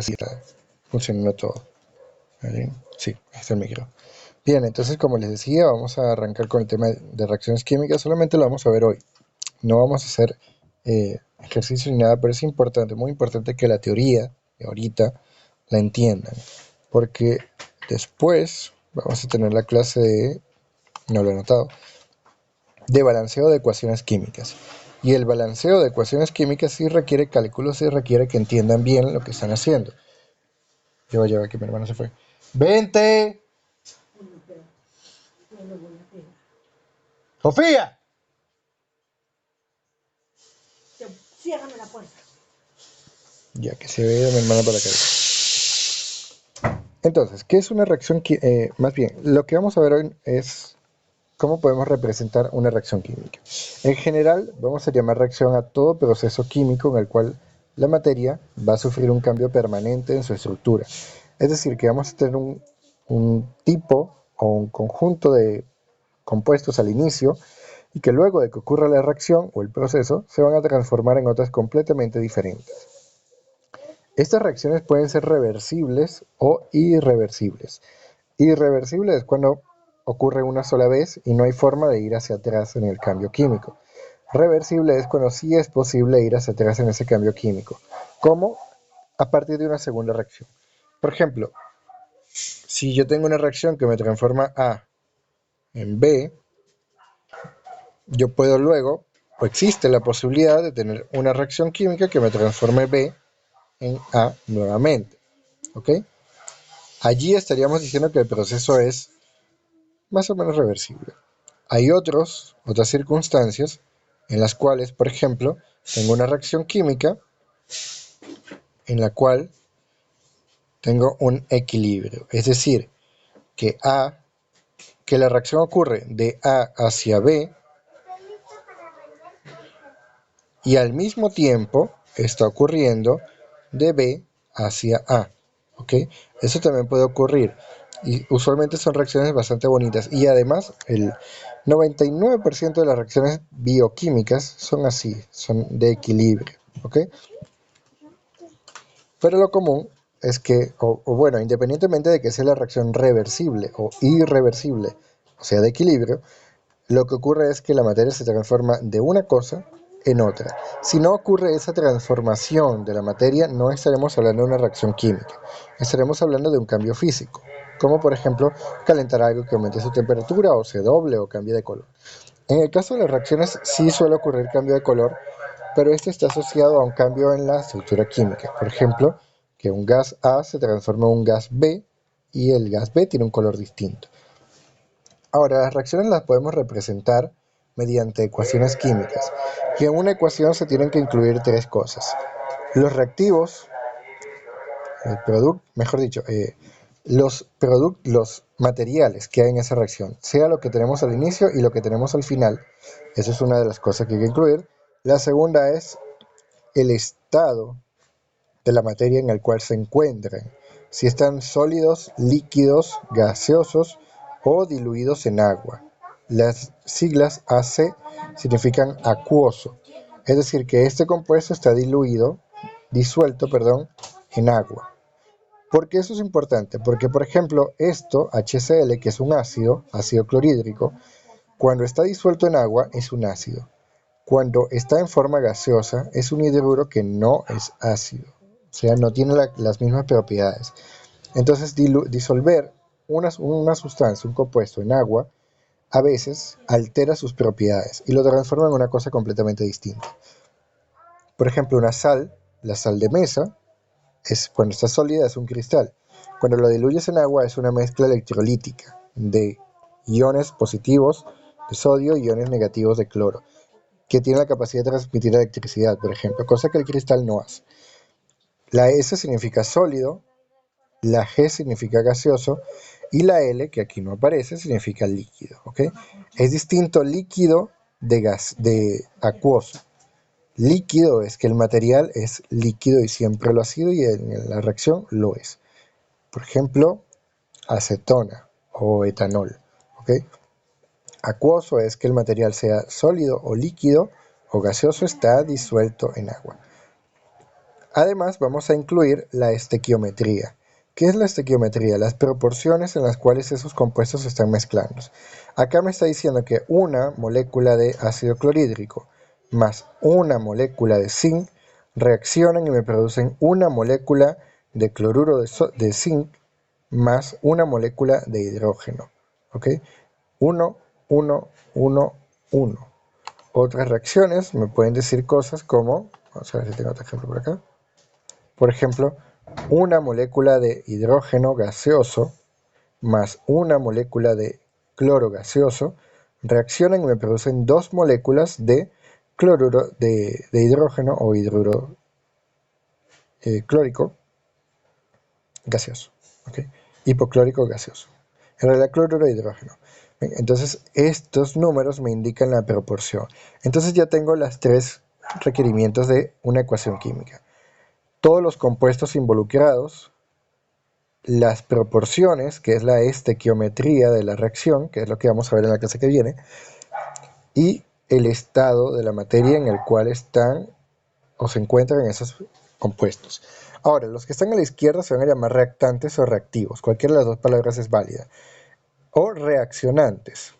así está funcionando todo. ¿Vale? Sí, ahí está el micro. Bien, entonces como les decía, vamos a arrancar con el tema de reacciones químicas. Solamente lo vamos a ver hoy. No vamos a hacer ejercicio ni nada, pero es importante, muy importante que la teoría de ahorita la entiendan. Porque después vamos a tener la clase de, no lo he notado, de balanceo de ecuaciones químicas. Y el balanceo de ecuaciones químicas sí requiere cálculos, sí requiere que entiendan bien lo que están haciendo. Ya, que mi hermano se fue. ¡Vente! ¡Sofía! Ciérrame la puerta. Ya que se ve mi hermana para acá. Entonces, ¿qué es una reacción química? Más bien, lo que vamos a ver hoy es cómo podemos representar una reacción química. En general, vamos a llamar reacción a todo proceso químico en el cual la materia va a sufrir un cambio permanente en su estructura. Es decir, que vamos a tener un tipo o un conjunto de compuestos al inicio y que luego de que ocurra la reacción o el proceso se van a transformar en otras completamente diferentes. Estas reacciones pueden ser reversibles o irreversibles. Irreversible es cuando ocurre una sola vez y no hay forma de ir hacia atrás en el cambio químico. Reversible es cuando sí es posible ir hacia atrás en ese cambio químico, como a partir de una segunda reacción. Por ejemplo, si yo tengo una reacción que me transforma A en B, yo puedo luego, o existe la posibilidad de tener una reacción química que me transforme B en A nuevamente. ¿Ok? Allí estaríamos diciendo que el proceso es más o menos reversible. Hay otras circunstancias en las cuales, por ejemplo, tengo una reacción química en la cual tengo un equilibrio. Es decir, que la reacción ocurre de A hacia B y al mismo tiempo está ocurriendo de B hacia A. ¿Ok? Eso también puede ocurrir. Y usualmente son reacciones bastante bonitas. Y además, el 99% de las reacciones bioquímicas son así, son de equilibrio. ¿Ok? Pero lo común es que, o bueno, independientemente de que sea la reacción reversible o irreversible, o sea, de equilibrio, lo que ocurre es que la materia se transforma de una cosa en otra. Si no ocurre esa transformación de la materia, no estaremos hablando de una reacción química, estaremos hablando de un cambio físico, como por ejemplo calentar algo que aumente su temperatura o se doble o cambie de color. En el caso de las reacciones sí suele ocurrir cambio de color, pero este está asociado a un cambio en la estructura química. Por ejemplo, que un gas A se transforma en un gas B y el gas B tiene un color distinto. Ahora, las reacciones las podemos representar mediante ecuaciones químicas. Y en una ecuación se tienen que incluir tres cosas. Los reactivos, los materiales que hay en esa reacción, sea lo que tenemos al inicio y lo que tenemos al final. Eso es una de las cosas que hay que incluir. La segunda es el estado de la materia en el cual se encuentran, si están sólidos, líquidos, gaseosos o diluidos en agua. Las siglas AC significan acuoso, es decir, que este compuesto está disuelto, en agua. ¿Por qué eso es importante? Porque, por ejemplo, esto, HCl, que es un ácido clorhídrico, cuando está disuelto en agua es un ácido. Cuando está en forma gaseosa es un hidruro que no es ácido, o sea, no tiene las mismas propiedades. Entonces, disolver una sustancia, un compuesto en agua, a veces altera sus propiedades y lo transforma en una cosa completamente distinta. Por ejemplo, la sal de mesa, cuando está sólida es un cristal. Cuando lo diluyes en agua es una mezcla electrolítica de iones positivos de sodio y iones negativos de cloro, que tiene la capacidad de transmitir electricidad, por ejemplo, cosa que el cristal no hace. La S significa sólido, la G significa gaseoso y la L, que aquí no aparece, significa líquido. ¿Okay? Es distinto líquido de acuoso. Líquido es que el material es líquido y siempre lo ha sido y en la reacción lo es. Por ejemplo, acetona o etanol. ¿Okay? Acuoso es que el material sea sólido o líquido o gaseoso, está disuelto en agua. Además, vamos a incluir la estequiometría. ¿Qué es la estequiometría? Las proporciones en las cuales esos compuestos se están mezclando. Acá me está diciendo que una molécula de ácido clorhídrico más una molécula de zinc reaccionan y me producen una molécula de cloruro de zinc más una molécula de hidrógeno. ¿Ok? 1, 1, 1, 1. Otras reacciones me pueden decir cosas como, vamos a ver si tengo otro ejemplo por acá. Por ejemplo, una molécula de hidrógeno gaseoso más una molécula de cloro gaseoso reaccionan y me producen dos moléculas de cloruro de hidrógeno o hidruro clórico gaseoso. ¿Okay? Hipoclórico gaseoso. En realidad, cloruro de hidrógeno. Entonces, estos números me indican la proporción. Entonces ya tengo los tres requerimientos de una ecuación química. Todos los compuestos involucrados, las proporciones, que es la estequiometría de la reacción, que es lo que vamos a ver en la clase que viene, y el estado de la materia en el cual están o se encuentran esos compuestos. Ahora, los que están a la izquierda se van a llamar reactantes o reactivos, cualquiera de las dos palabras es válida, o reaccionantes,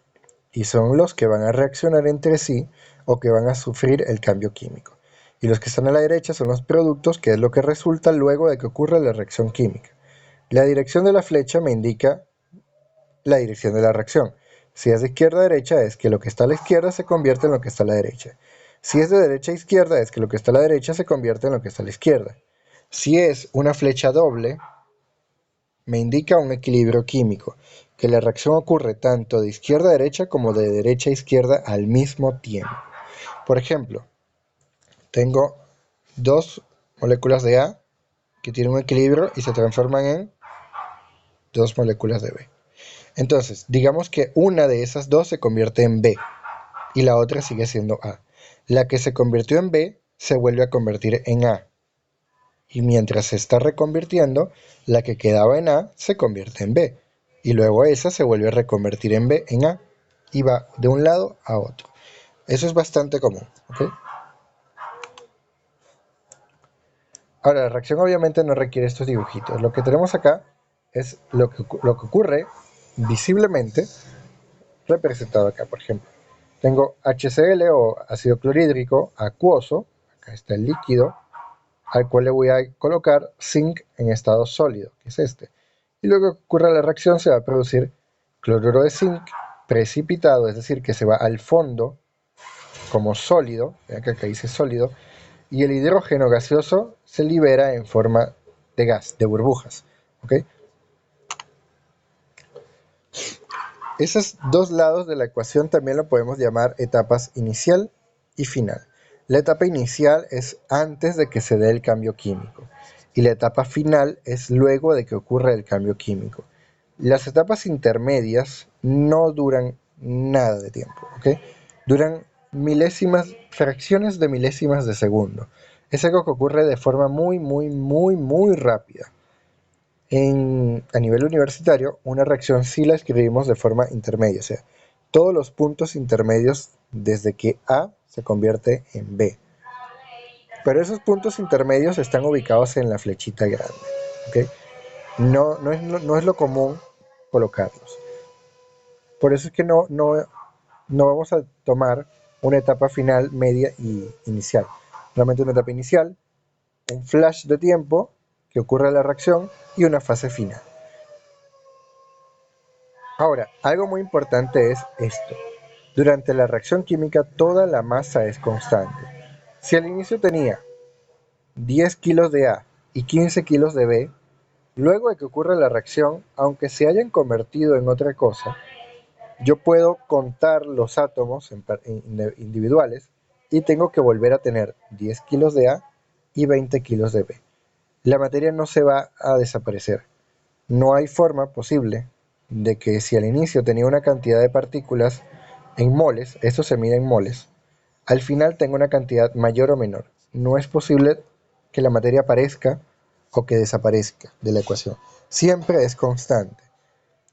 y son los que van a reaccionar entre sí o que van a sufrir el cambio químico. Y los que están a la derecha son los productos, que es lo que resulta luego de que ocurra la reacción química. La dirección de la flecha me indica la dirección de la reacción. Si es de izquierda a derecha, es que lo que está a la izquierda se convierte en lo que está a la derecha. Si es de derecha a izquierda, es que lo que está a la derecha se convierte en lo que está a la izquierda. Si es una flecha doble, me indica un equilibrio químico, que la reacción ocurre tanto de izquierda a derecha como de derecha a izquierda al mismo tiempo. Por ejemplo, tengo dos moléculas de A que tienen un equilibrio y se transforman en dos moléculas de B. Entonces, digamos que una de esas dos se convierte en B y la otra sigue siendo A. La que se convirtió en B se vuelve a convertir en A. Y mientras se está reconvirtiendo, la que quedaba en A se convierte en B. Y luego esa se vuelve a reconvertir en B, en A. Y va de un lado a otro. Eso es bastante común. ¿Okay? Ahora, la reacción obviamente no requiere estos dibujitos. Lo que tenemos acá es lo que ocurre visiblemente representado acá, por ejemplo. Tengo HCl o ácido clorhídrico acuoso, acá está el líquido, al cual le voy a colocar zinc en estado sólido, que es este. Y luego que ocurra la reacción se va a producir cloruro de zinc precipitado, es decir, que se va al fondo como sólido, vean que acá dice sólido, y el hidrógeno gaseoso se libera en forma de gas, de burbujas. ¿Okay? Esos dos lados de la ecuación también lo podemos llamar etapas inicial y final. La etapa inicial es antes de que se dé el cambio químico y la etapa final es luego de que ocurra el cambio químico. Las etapas intermedias no duran nada de tiempo, ¿ok? Duran milésimas, fracciones de milésimas de segundo. Es algo que ocurre de forma muy rápida. A nivel universitario, una reacción sí la escribimos de forma intermedia, o sea, todos los puntos intermedios desde que A se convierte en B. Pero esos puntos intermedios están ubicados en la flechita grande. ¿Okay? No es lo común colocarlos. Por eso es que no vamos a tomar una etapa final, media y inicial. Realmente una etapa inicial, un flash de tiempo que ocurre la reacción y una fase final. Ahora, algo muy importante es esto. Durante la reacción química toda la masa es constante. Si al inicio tenía 10 kilos de A y 15 kilos de B, luego de que ocurra la reacción, aunque se hayan convertido en otra cosa, yo puedo contar los átomos individuales y tengo que volver a tener 10 kilos de A y 20 kilos de B. La materia no se va a desaparecer. No hay forma posible de que si al inicio tenía una cantidad de partículas en moles, esto se mide en moles, al final tenga una cantidad mayor o menor. No es posible que la materia aparezca o que desaparezca de la ecuación. Siempre es constante.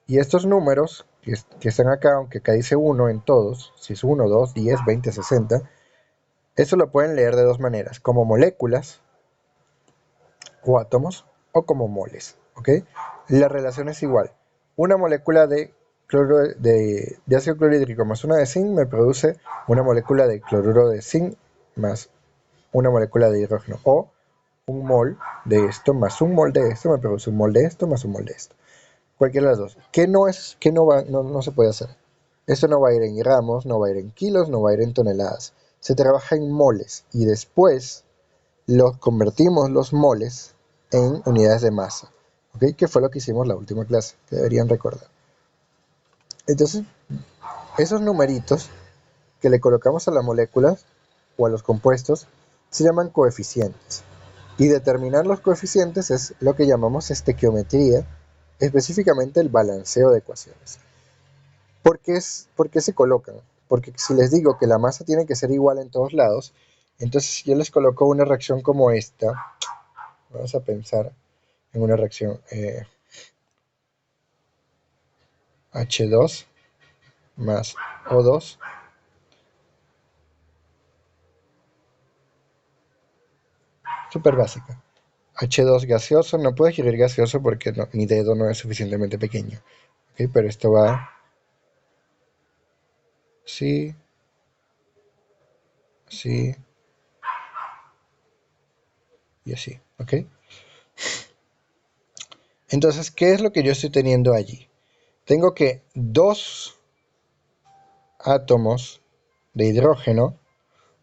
Y estos números que están acá, aunque acá dice 1 en todos, si es 1, 2, 10, 20, 60, eso lo pueden leer de dos maneras, como moléculas o átomos o como moles, ¿ok? La relación es igual. Una molécula de, de ácido clorhídrico más una de zinc me produce una molécula de cloruro de zinc más una molécula de hidrógeno. O un mol de esto más un mol de esto me produce un mol de esto más un mol de esto. Cualquiera de las dos. ¿Qué no es, qué no va, no se puede hacer? Esto no va a ir en gramos, no va a ir en kilos, no va a ir en toneladas. Se trabaja en moles y después los convertimos los moles en unidades de masa, ¿ok? Que fue lo que hicimos la última clase, que deberían recordar. Entonces, esos numeritos que le colocamos a las moléculas o a los compuestos se llaman coeficientes. Y determinar los coeficientes es lo que llamamos estequiometría, específicamente el balanceo de ecuaciones. ¿Por qué se colocan? Porque si les digo que la masa tiene que ser igual en todos lados, entonces si yo les coloco una reacción como esta, vamos a pensar en una reacción H2 más O2 súper básica. H2 gaseoso, no puedo escribir gaseoso porque no, mi dedo no es suficientemente pequeño. ¿Okay? Pero esto va así, así y así. ¿Ok? Entonces, ¿qué es lo que yo estoy teniendo allí? Tengo que dos átomos de hidrógeno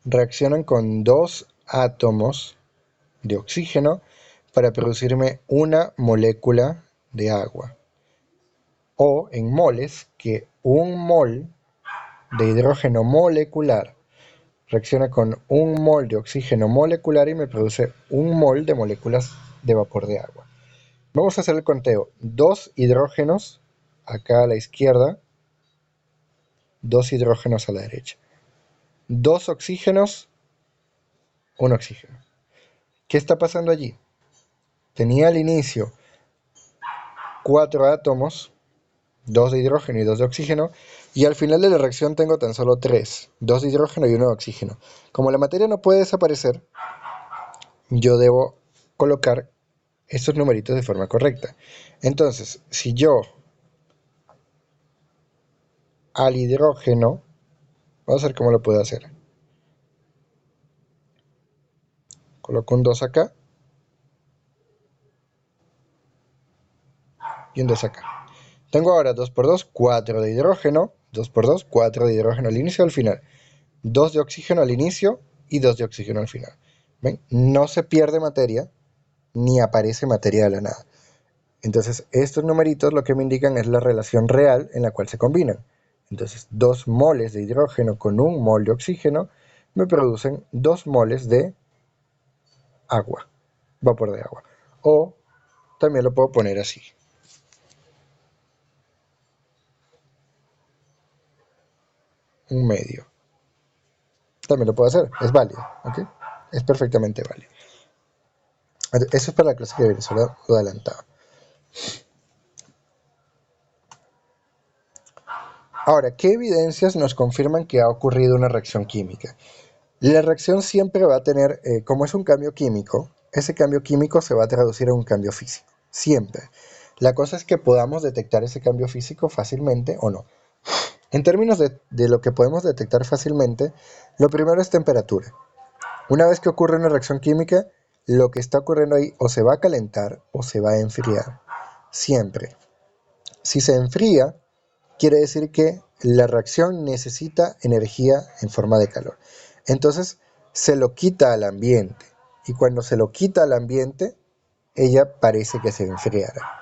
reaccionan con dos átomos de oxígeno para producirme una molécula de agua. O en moles, que un mol de hidrógeno molecular reacciona con un mol de oxígeno molecular y me produce un mol de moléculas de vapor de agua. Vamos a hacer el conteo. Dos hidrógenos acá a la izquierda, dos hidrógenos a la derecha. Dos oxígenos, un oxígeno. ¿Qué está pasando allí? Tenía al inicio cuatro átomos, dos de hidrógeno y dos de oxígeno, y al final de la reacción tengo tan solo tres, dos de hidrógeno y uno de oxígeno. Como la materia no puede desaparecer, yo debo colocar estos numeritos de forma correcta. Entonces, si yo al hidrógeno, vamos a ver cómo lo puedo hacer. Coloco un 2 acá y un 2 acá. Tengo ahora 2 por 2, 4 de hidrógeno, 2 por 2, 4 de hidrógeno al inicio y al final. 2 de oxígeno al inicio y 2 de oxígeno al final. ¿Ven? No se pierde materia, ni aparece materia de la nada. Entonces, estos numeritos lo que me indican es la relación real en la cual se combinan. Entonces, 2 moles de hidrógeno con 1 mol de oxígeno me producen 2 moles de agua, vapor de agua. O también lo puedo poner así. Un medio. También lo puedo hacer, es válido, ¿ok? Es perfectamente válido. Eso es para la clase que viene, solo lo adelantaba. Ahora, ¿qué evidencias nos confirman que ha ocurrido una reacción química? La reacción siempre va a tener, como es un cambio químico, ese cambio químico se va a traducir en un cambio físico. Siempre. La cosa es que podamos detectar ese cambio físico fácilmente o no. En términos de lo que podemos detectar fácilmente, lo primero es temperatura. Una vez que ocurre una reacción química, lo que está ocurriendo ahí o se va a calentar o se va a enfriar. Siempre. Si se enfría, quiere decir que la reacción necesita energía en forma de calor. Entonces, se lo quita al ambiente. Y cuando se lo quita al ambiente, ella parece que se enfriará.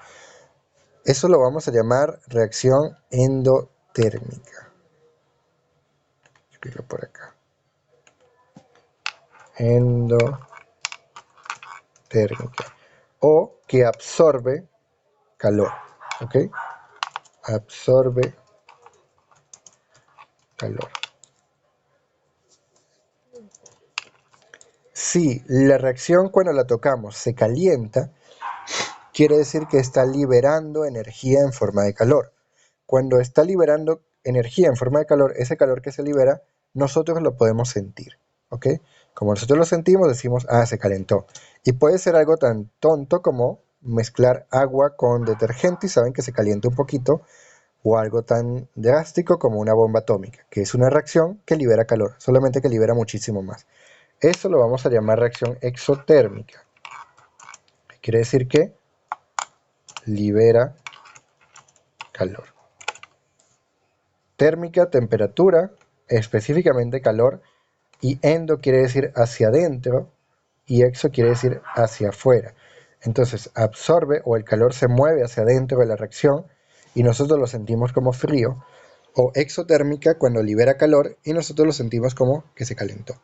Eso lo vamos a llamar reacción endotérmica. Escribo por acá. Endotérmica. O que absorbe calor. ¿Ok? Absorbe calor. Si la reacción cuando la tocamos se calienta, quiere decir que está liberando energía en forma de calor. Cuando está liberando energía en forma de calor, ese calor que se libera, nosotros lo podemos sentir. ¿Ok? Como nosotros lo sentimos, decimos, ah, se calentó. Y puede ser algo tan tonto como mezclar agua con detergente y saben que se calienta un poquito, o algo tan drástico como una bomba atómica, que es una reacción que libera calor, solamente que libera muchísimo más. Eso lo vamos a llamar reacción exotérmica. Quiere decir que libera calor. Térmica, temperatura, específicamente calor, y endo quiere decir hacia adentro y exo quiere decir hacia afuera. Entonces absorbe o el calor se mueve hacia adentro de la reacción y nosotros lo sentimos como frío, o exotérmica cuando libera calor y nosotros lo sentimos como que se calentó.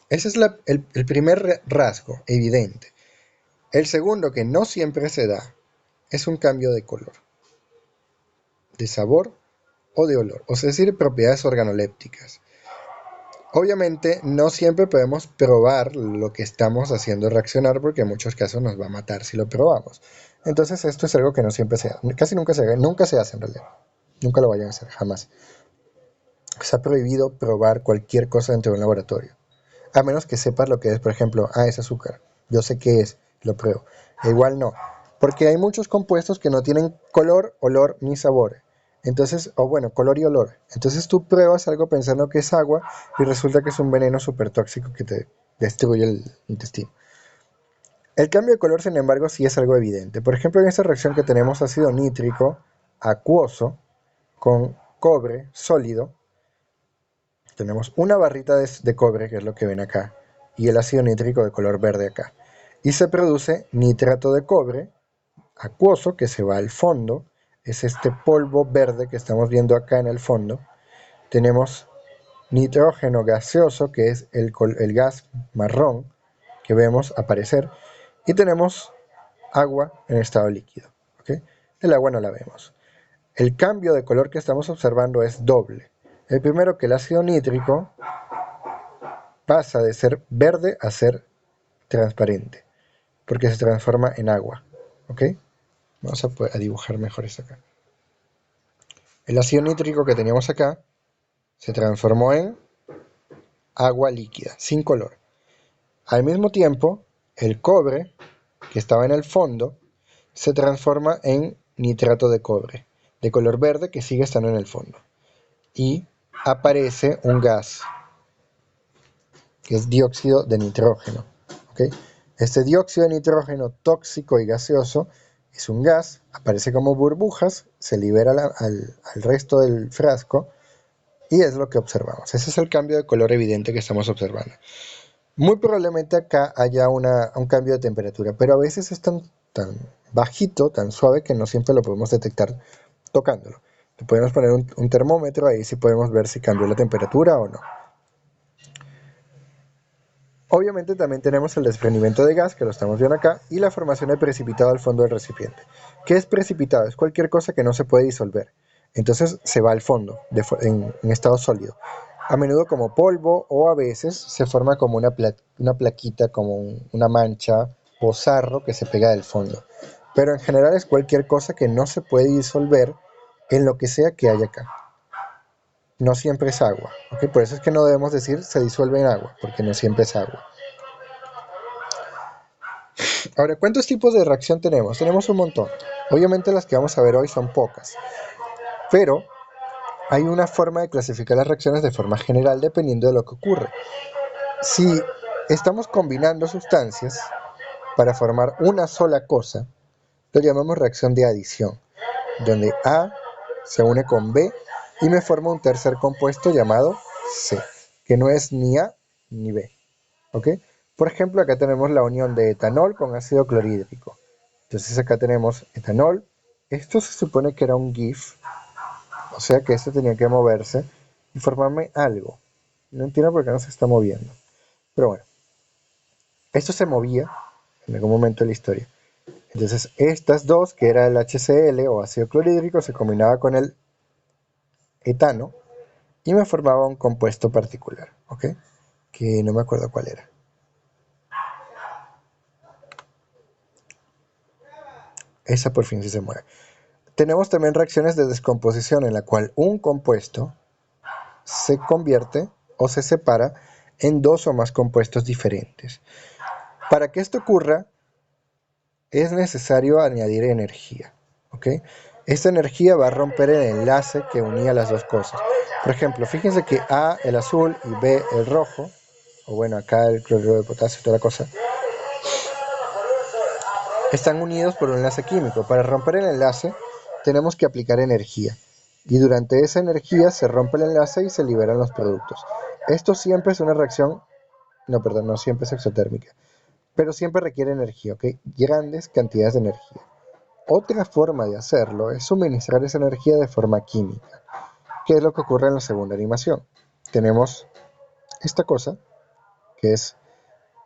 Ese es el primer rasgo evidente. El segundo, que no siempre se da, es un cambio de color, de sabor o de olor, o sea, es decir, propiedades organolépticas. Obviamente no siempre podemos probar lo que estamos haciendo reaccionar porque en muchos casos nos va a matar si lo probamos. Entonces esto es algo que no siempre se hace, casi nunca se hace en realidad. Nunca lo vayan a hacer, jamás. Está prohibido probar cualquier cosa dentro de un laboratorio. A menos que sepas lo que es, por ejemplo, es azúcar. Yo sé qué es, lo pruebo. E igual no, porque hay muchos compuestos que no tienen color, olor ni sabor. Entonces, o bueno, color y olor. Entonces tú pruebas algo pensando que es agua y resulta que es un veneno súper tóxico que te destruye el intestino. El cambio de color, sin embargo, sí es algo evidente. Por ejemplo, en esta reacción que tenemos ácido nítrico acuoso con cobre sólido, tenemos una barrita de cobre, que es lo que ven acá, y el ácido nítrico de color verde acá. Y se produce nitrato de cobre acuoso que se va al fondo, es este polvo verde que estamos viendo acá en el fondo. Tenemos nitrógeno gaseoso, que es el gas marrón que vemos aparecer, y tenemos agua en estado líquido. ¿Okay? El agua no la vemos. El cambio de color que estamos observando es doble. El primero, que el ácido nítrico pasa de ser verde a ser transparente, porque se transforma en agua. ¿Ok? Vamos a dibujar mejor esto acá. El ácido nítrico que teníamos acá se transformó en agua líquida, sin color. Al mismo tiempo, el cobre, que estaba en el fondo, se transforma en nitrato de cobre, de color verde, que sigue estando en el fondo. Y aparece un gas, que es dióxido de nitrógeno. ¿Okay? Este dióxido de nitrógeno tóxico y gaseoso es un gas, aparece como burbujas, se libera al resto del frasco y es lo que observamos. Ese es el cambio de color evidente que estamos observando. Muy probablemente acá haya un cambio de temperatura, pero a veces es tan bajito, tan suave, que no siempre lo podemos detectar tocándolo. Le podemos poner un termómetro, ahí sí podemos ver si cambió la temperatura o no. Obviamente también tenemos el desprendimiento de gas, que lo estamos viendo acá, y la formación de precipitado al fondo del recipiente. ¿Qué es precipitado? Es cualquier cosa que no se puede disolver. Entonces se va al fondo, en estado sólido. A menudo como polvo, o a veces se forma como una plaquita, como una mancha o sarro que se pega del fondo. Pero en general es cualquier cosa que no se puede disolver en lo que sea que haya acá. No siempre es agua, ¿okay? Por eso es que no debemos decir se disuelve en agua, porque no siempre es agua. Ahora, ¿cuántos tipos de reacción tenemos? Tenemos un montón. Obviamente las que vamos a ver hoy son pocas, pero hay una forma de clasificar las reacciones de forma general dependiendo de lo que ocurre. Si estamos combinando sustancias para formar una sola cosa, lo llamamos reacción de adición, donde A se une con B y me forma un tercer compuesto llamado C, que no es ni A ni B. ¿Ok? Por ejemplo, acá tenemos la unión de etanol con ácido clorhídrico. Entonces acá tenemos etanol. Esto se supone que era un GIF, o sea que esto tenía que moverse y formarme algo. No entiendo por qué no se está moviendo. Pero bueno, esto se movía en algún momento de la historia. Entonces estas dos, que era el HCl o ácido clorhídrico, se combinaba con el etano y me formaba un compuesto particular, ¿ok? Que no me acuerdo cuál era. Esa por fin sí se mueve. Tenemos también reacciones de descomposición en la cual un compuesto se convierte o se separa en dos o más compuestos diferentes. Para que esto ocurra, es necesario añadir energía, ¿ok? Esta energía va a romper el enlace que unía las dos cosas. Por ejemplo, fíjense que A, el azul, y B, el rojo, o bueno, acá el cloruro de potasio y toda la cosa, están unidos por un enlace químico. Para romper el enlace, tenemos que aplicar energía. Y durante esa energía se rompe el enlace y se liberan los productos. Esto siempre es una reacción, no, perdón, no siempre es exotérmica, pero siempre requiere energía, ¿ok? Grandes cantidades de energía. Otra forma de hacerlo es suministrar esa energía de forma química, que es lo que ocurre en la segunda animación. Tenemos esta cosa, que es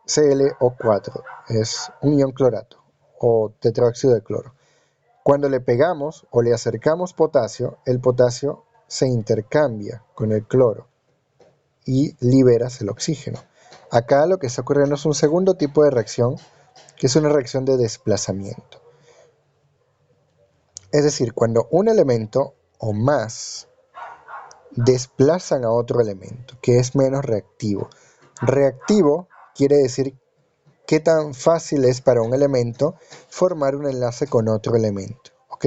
ClO4, es un ion clorato o tetróxido de cloro. Cuando le pegamos o le acercamos potasio, el potasio se intercambia con el cloro y liberas el oxígeno. Acá lo que está ocurriendo es un segundo tipo de reacción, que es una reacción de desplazamiento. Es decir, cuando un elemento o más desplazan a otro elemento, que es menos reactivo. Reactivo quiere decir qué tan fácil es para un elemento formar un enlace con otro elemento, ¿ok?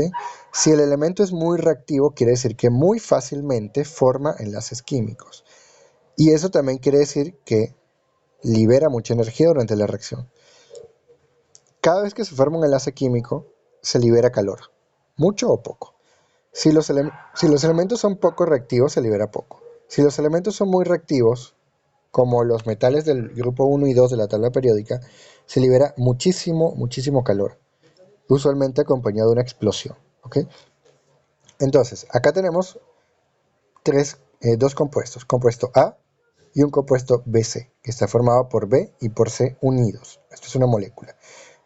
Si el elemento es muy reactivo, quiere decir que muy fácilmente forma enlaces químicos. Y eso también quiere decir que libera mucha energía durante la reacción. Cada vez que se forma un enlace químico, se libera calor, mucho o poco. Si los elementos son poco reactivos, se libera poco. Si los elementos son muy reactivos, como los metales del grupo 1 y 2 de la tabla periódica, se libera muchísimo, muchísimo calor, usualmente acompañado de una explosión, ¿ok? Entonces, acá tenemos dos compuestos, compuesto A y un compuesto BC, que está formado por B y por C unidos. Esto es una molécula.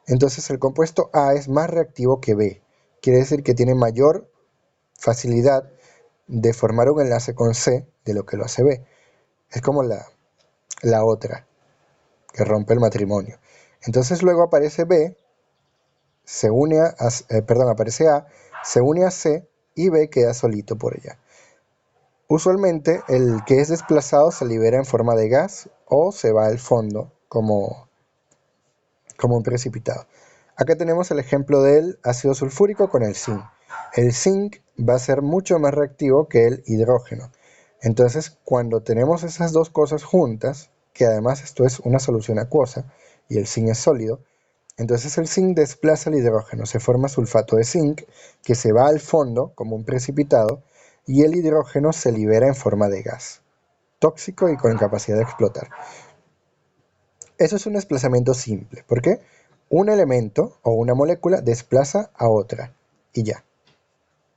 Entonces, el compuesto A es más reactivo que B. Quiere decir que tiene mayor facilidad de formar un enlace con C de lo que lo hace B. Es como la otra, que rompe el matrimonio. Entonces luego aparece B, se une aparece A, se une a C y B queda solito por allá. Usualmente el que es desplazado se libera en forma de gas o se va al fondo como un precipitado. Acá tenemos el ejemplo del ácido sulfúrico con el zinc. El zinc va a ser mucho más reactivo que el hidrógeno. Entonces, cuando tenemos esas dos cosas juntas, que además esto es una solución acuosa y el zinc es sólido, entonces el zinc desplaza el hidrógeno, se forma sulfato de zinc que se va al fondo como un precipitado y el hidrógeno se libera en forma de gas, tóxico y con capacidad de explotar. Eso es un desplazamiento simple. ¿Por qué? Un elemento o una molécula desplaza a otra y ya.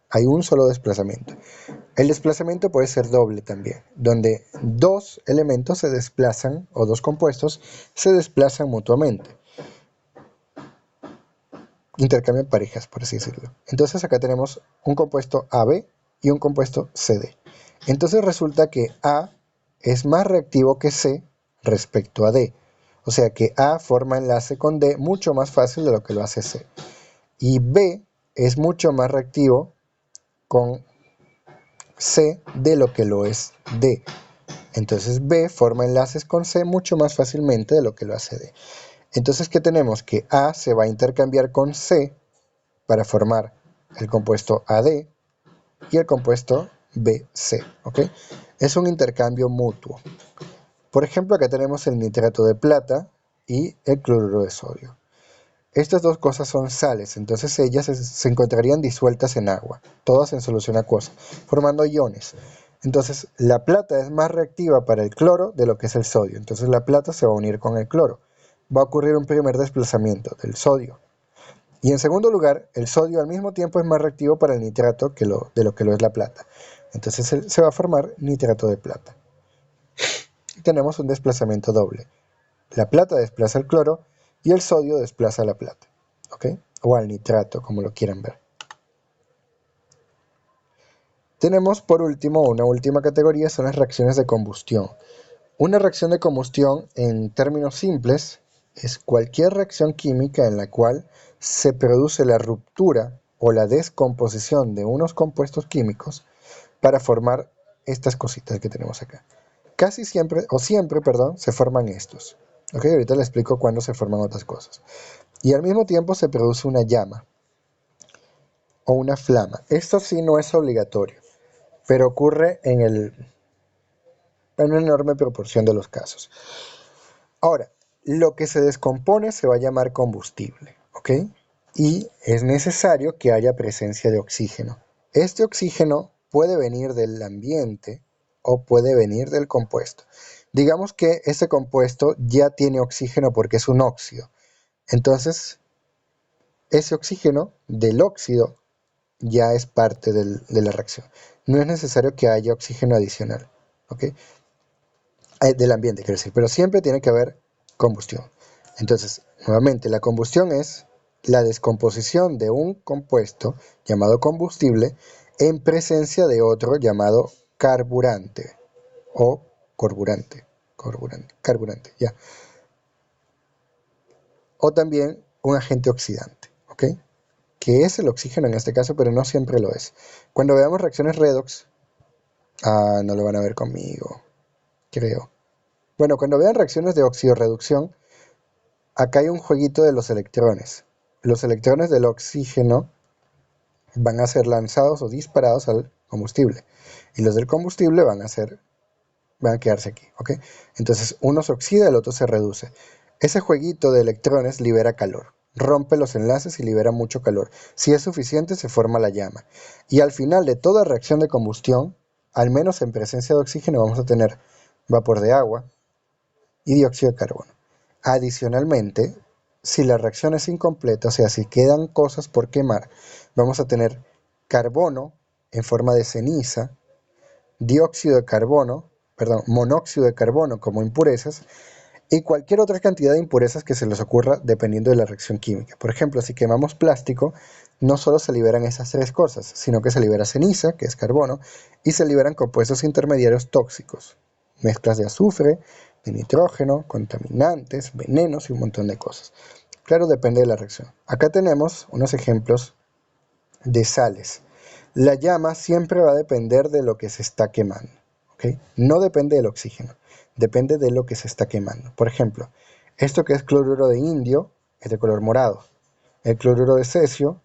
Hay un solo desplazamiento. El desplazamiento puede ser doble también, donde dos elementos se desplazan o dos compuestos se desplazan mutuamente. Intercambian parejas, por así decirlo. Entonces acá tenemos un compuesto AB y un compuesto CD. Entonces resulta que A es más reactivo que C respecto a D. O sea que A forma enlace con D mucho más fácil de lo que lo hace C. Y B es mucho más reactivo con C de lo que lo es D. Entonces B forma enlaces con C mucho más fácilmente de lo que lo hace D. Entonces, ¿qué tenemos? Que A se va a intercambiar con C para formar el compuesto AD y el compuesto BC, ¿ok? Es un intercambio mutuo. Por ejemplo, acá tenemos el nitrato de plata y el cloruro de sodio. Estas dos cosas son sales, entonces ellas se encontrarían disueltas en agua, todas en solución acuosa, formando iones. Entonces, la plata es más reactiva para el cloro de lo que es el sodio. Entonces, la plata se va a unir con el cloro. Va a ocurrir un primer desplazamiento del sodio. Y en segundo lugar, el sodio al mismo tiempo es más reactivo para el nitrato de lo que lo es la plata. Entonces, se va a formar nitrato de plata. Y tenemos un desplazamiento doble. La plata desplaza el cloro y el sodio desplaza la plata, ¿ok? O al nitrato, como lo quieran ver. Tenemos por último, una última categoría, son las reacciones de combustión. Una reacción de combustión, en términos simples, es cualquier reacción química en la cual se produce la ruptura o la descomposición de unos compuestos químicos para formar estas cositas que tenemos acá. casi siempre, o siempre, perdón, se forman estos. Ok, ahorita les explico cuándo se forman otras cosas. Y al mismo tiempo se produce una llama o una flama. Esto sí no es obligatorio, pero ocurre en una enorme proporción de los casos. Ahora, lo que se descompone se va a llamar combustible, ¿ok? Y es necesario que haya presencia de oxígeno. Este oxígeno puede venir del ambiente o puede venir del compuesto. Digamos que este compuesto ya tiene oxígeno porque es un óxido. Entonces, ese oxígeno del óxido ya es parte de la reacción. No es necesario que haya oxígeno adicional, ¿ok? Del ambiente, quiero decir, pero siempre tiene que haber combustión. Entonces, nuevamente, la combustión es la descomposición de un compuesto llamado combustible en presencia de otro llamado carburante o carburante, ya. O también un agente oxidante, ¿ok? Que es el oxígeno en este caso, pero no siempre lo es. Cuando veamos reacciones redox, no lo van a ver conmigo, creo. Bueno, cuando vean reacciones de oxidorreducción, acá hay un jueguito de los electrones. Los electrones del oxígeno van a ser lanzados o disparados al combustible. Y los del combustible van a quedarse aquí, ¿ok? Entonces uno se oxida, el otro se reduce. Ese jueguito de electrones libera calor, rompe los enlaces y libera mucho calor. Si es suficiente, se forma la llama. Y al final de toda reacción de combustión, al menos en presencia de oxígeno, vamos a tener vapor de agua y dióxido de carbono. Adicionalmente, si la reacción es incompleta, o sea, si quedan cosas por quemar, vamos a tener carbono en forma de ceniza, dióxido de carbono, perdón, monóxido de carbono como impurezas y cualquier otra cantidad de impurezas que se les ocurra dependiendo de la reacción química. Por ejemplo, si quemamos plástico, no solo se liberan esas tres cosas, sino que se libera ceniza, que es carbono, y se liberan compuestos intermediarios tóxicos, mezclas de azufre, de nitrógeno, contaminantes, venenos y un montón de cosas. Claro, depende de la reacción. Acá tenemos unos ejemplos de sales. La llama siempre va a depender de lo que se está quemando, ¿ok? No depende del oxígeno, depende de lo que se está quemando. Por ejemplo, esto que es cloruro de indio es de color morado. El cloruro de cesio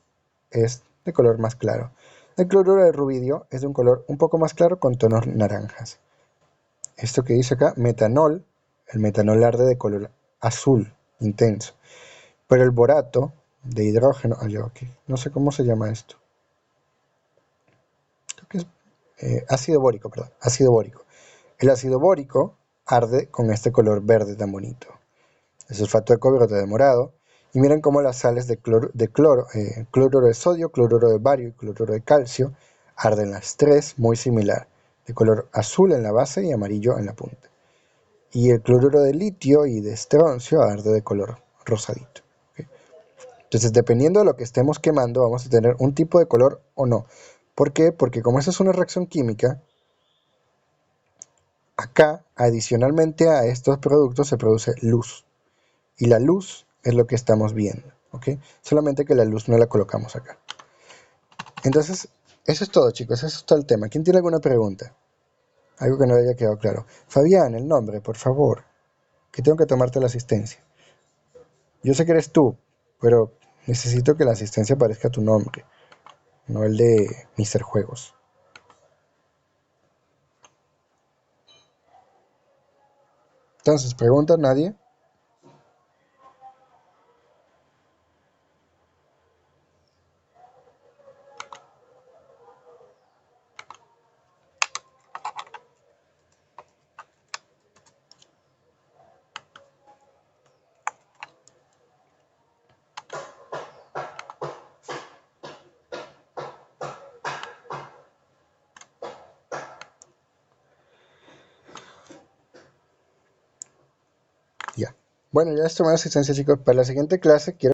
es de color más claro. El cloruro de rubidio es de un color un poco más claro con tonos naranjas. Esto que dice acá, metanol, el metanol arde de color azul intenso. Pero el borato de hidrógeno, no sé cómo se llama esto. Creo que es ácido bórico, perdón, ácido bórico. El ácido bórico arde con este color verde tan bonito. El sulfato de cobre de morado. Y miren cómo las sales de cloruro de sodio, cloruro de bario y cloruro de calcio arden las tres muy similar, de color azul en la base y amarillo en la punta. Y el cloruro de litio y de estroncio arde de color rosadito. ¿Okay? Entonces, dependiendo de lo que estemos quemando, vamos a tener un tipo de color o no. ¿Por qué? Porque como esa es una reacción química, acá, adicionalmente a estos productos, se produce luz. Y la luz es lo que estamos viendo, ¿ok? Solamente que la luz no la colocamos acá. Entonces, eso es todo, chicos. Eso es todo el tema. ¿Quién tiene alguna pregunta? Algo que no haya quedado claro. Fabián, el nombre, por favor. Que tengo que tomarte la asistencia. Yo sé que eres tú, pero necesito que la asistencia parezca tu nombre, no el de Mr. Juegos. Entonces, ¿pregunta nadie? Ya. Bueno, ya esto me da asistencia, chicos. Para la siguiente clase quiero